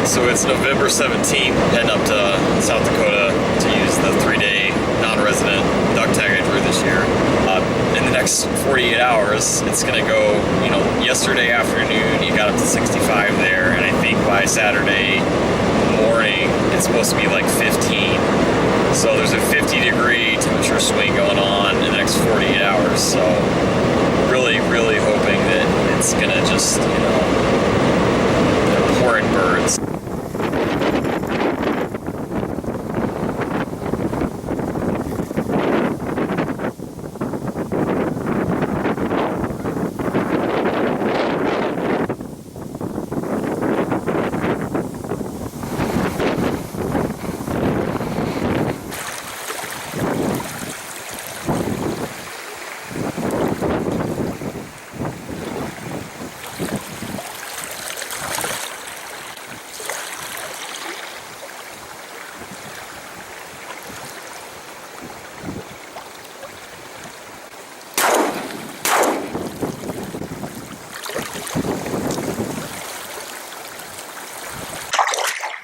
So it's November 17th, heading up to South Dakota to use the 3-day non-resident duck tag I drew this year. In the next 48 hours, it's gonna go, yesterday afternoon you got up to 65 there, and I think by Saturday morning it's supposed to be like 15. So there's a 50-degree temperature swing going on in the next 48 hours. So really, really hoping that it's gonna just, they're pouring birds.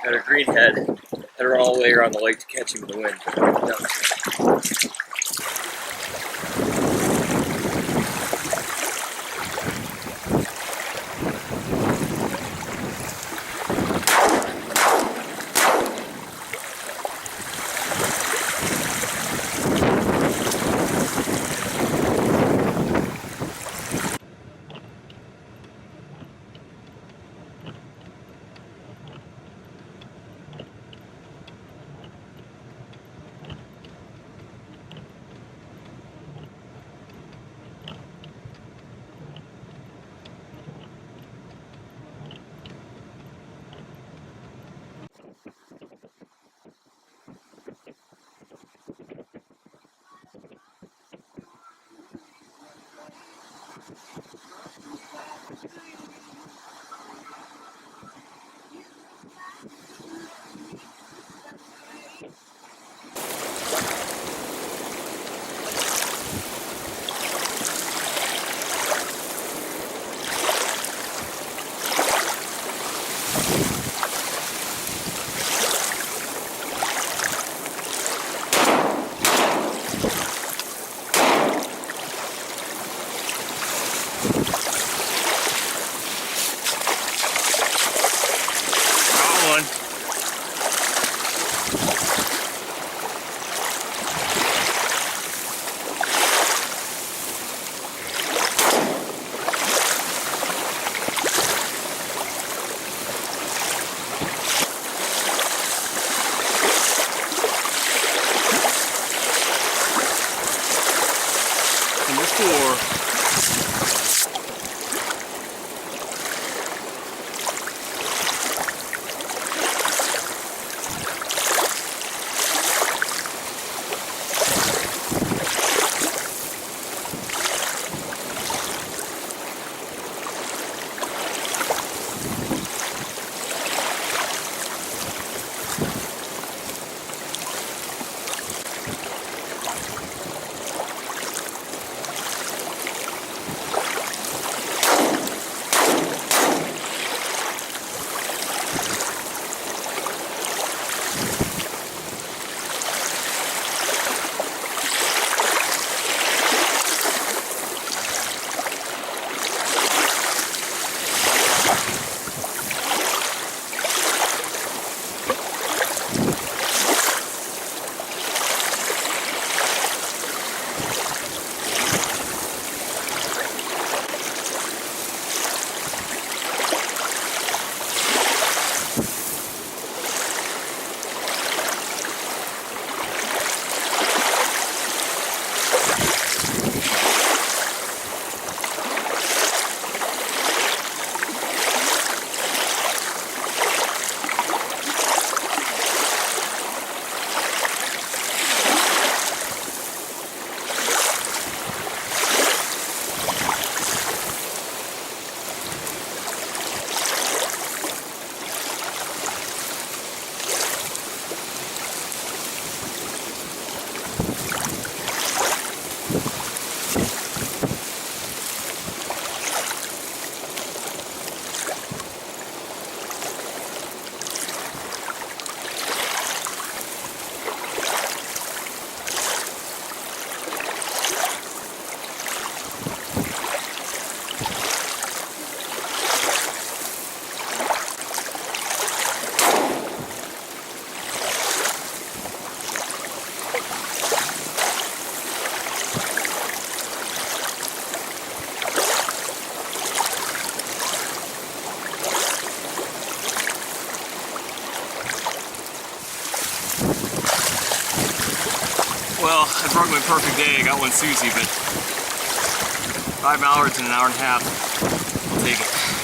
Got a green head. Had to run all the way around the lake to catch him in the wind. Well, I broke my perfect day. I got one Susie, but 5 mallards in an hour and a half. I'll take it.